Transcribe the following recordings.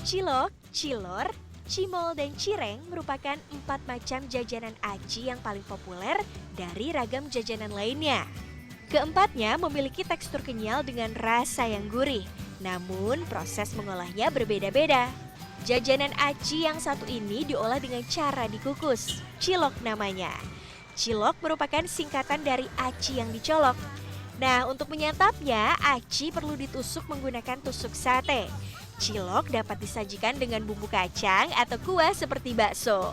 Cilok, cilor, cimol, dan cireng merupakan 4 macam jajanan aci yang paling populer dari ragam jajanan lainnya. Keempatnya memiliki tekstur kenyal dengan rasa yang gurih, namun proses mengolahnya berbeda-beda. Jajanan aci yang satu ini diolah dengan cara dikukus, cilok namanya. Cilok merupakan singkatan dari aci yang dicolok. Nah, untuk menyantapnya, aci perlu ditusuk menggunakan tusuk sate. Cilok dapat disajikan dengan bumbu kacang atau kuah seperti bakso.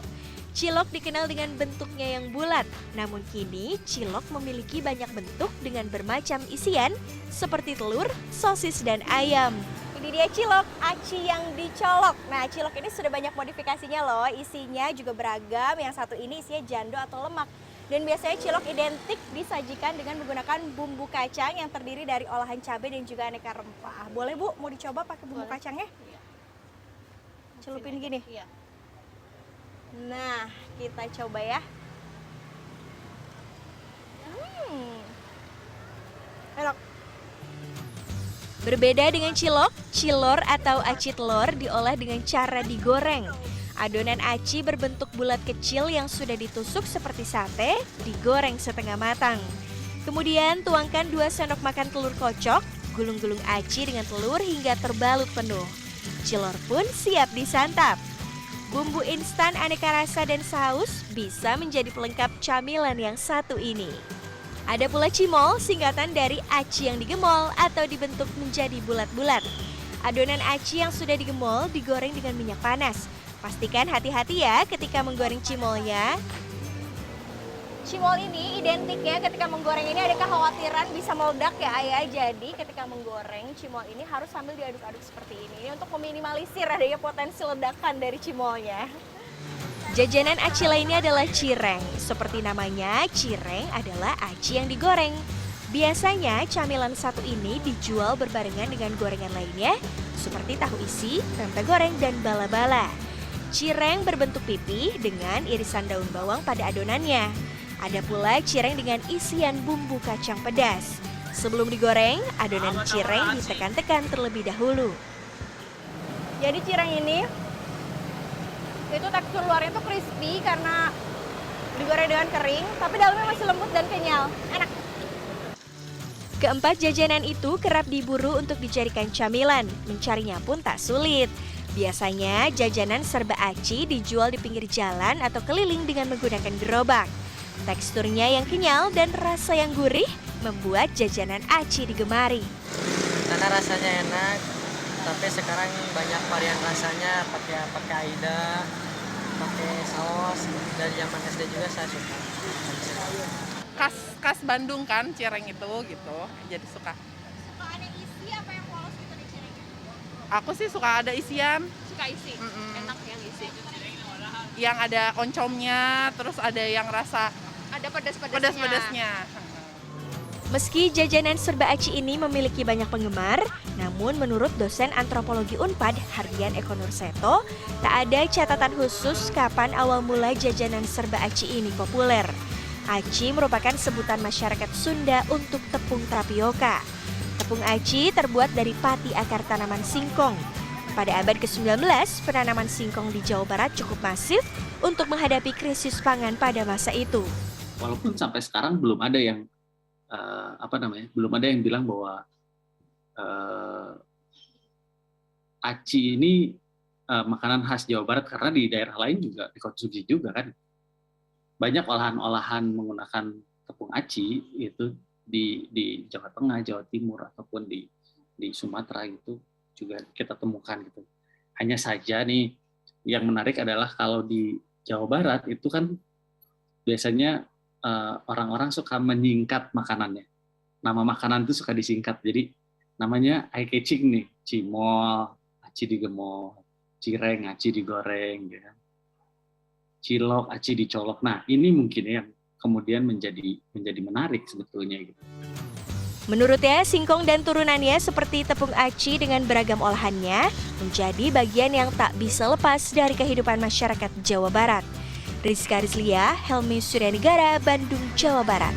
Cilok dikenal dengan bentuknya yang bulat, namun kini cilok memiliki banyak bentuk dengan bermacam isian seperti telur, sosis, dan ayam. Ini dia cilok aci yang dicolok. Nah, cilok ini sudah banyak modifikasinya loh, isinya juga beragam. Yang satu ini isinya jando atau lemak. Dan biasanya cilok identik disajikan dengan menggunakan bumbu kacang yang terdiri dari olahan cabai dan juga aneka rempah. Boleh Bu, mau dicoba pakai bumbu kacangnya? Iya. Celupin gini. Iya. Nah, kita coba ya. Enak. Berbeda dengan cilok, cilor atau aci telur diolah dengan cara digoreng. Adonan aci berbentuk bulat kecil yang sudah ditusuk seperti sate, digoreng setengah matang. Kemudian tuangkan 2 sendok makan telur kocok, gulung-gulung aci dengan telur hingga terbalut penuh. Cilor pun siap disantap. Bumbu instan aneka rasa dan saus bisa menjadi pelengkap camilan yang satu ini. Ada pula cimol, singkatan dari aci yang digemol atau dibentuk menjadi bulat-bulat. Adonan aci yang sudah digemol digoreng dengan minyak panas. Pastikan hati-hati ya ketika menggoreng cimolnya. Cimol ini identiknya ketika menggoreng ini ada kekhawatiran bisa meledak ya Ayah. Jadi ketika menggoreng cimol ini harus sambil diaduk-aduk seperti ini untuk meminimalisir adanya potensi ledakan dari cimolnya. Jajanan aci lainnya adalah cireng. Seperti namanya, cireng adalah aci yang digoreng. Biasanya camilan satu ini dijual berbarengan dengan gorengan lainnya seperti tahu isi, tempe goreng, dan bala-bala. Cireng berbentuk pipi dengan irisan daun bawang pada adonannya. Ada pula cireng dengan isian bumbu kacang pedas. Sebelum digoreng, adonan cireng ditekan-tekan terlebih dahulu. Jadi cireng ini itu tekstur luarnya tuh crispy karena digoreng dengan kering, tapi dalamnya masih lembut dan kenyal. Enak. Keempat jajanan itu kerap diburu untuk dijadikan camilan. Mencarinya pun tak sulit. Biasanya jajanan serba aci dijual di pinggir jalan atau keliling dengan menggunakan gerobak. Teksturnya yang kenyal dan rasa yang gurih membuat jajanan aci digemari. Karena rasanya enak, tapi sekarang banyak varian rasanya, pakai AIDA, pakai saus. Dari zaman SD juga saya suka. Khas Bandung kan cireng itu gitu, jadi suka. Suka ada isi apa yang polos gitu di cirengnya? Aku sih suka ada isian, Suka isi? Enak yang isi? yang ada oncomnya, terus ada yang rasa Ada pedas-pedasnya? pedas-pedasnya. Meski jajanan serba aci ini memiliki banyak penggemar, namun menurut dosen antropologi Unpad, Hardian Eko Nurseto, tak ada catatan khusus kapan awal mula jajanan serba aci ini populer. Aci merupakan sebutan masyarakat Sunda untuk tepung tapioka. Tepung aci terbuat dari pati akar tanaman singkong. Pada abad ke-19, penanaman singkong di Jawa Barat cukup masif untuk menghadapi krisis pangan pada masa itu. Walaupun sampai sekarang belum ada yang belum ada yang bilang bahwa aci ini makanan khas Jawa Barat, karena di daerah lain juga dikonsumsi juga kan. Banyak olahan-olahan menggunakan tepung aci itu di Jawa Tengah, Jawa Timur ataupun di Sumatera itu juga kita temukan gitu. Hanya saja nih yang menarik adalah kalau di Jawa Barat itu kan biasanya orang-orang suka menyingkat makanannya. Nama makanan itu suka disingkat. Jadi namanya eye catching nih, cimol, aci digemol, cireng, aci digoreng, ya. Cilok, aci dicolok. Nah, ini mungkin yang kemudian menjadi menarik sebetulnya gitu. Menurutnya, singkong dan turunannya seperti tepung aci dengan beragam olahannya menjadi bagian yang tak bisa lepas dari kehidupan masyarakat Jawa Barat. Rizka Rizlia, Helmi Suryanegara, Bandung, Jawa Barat.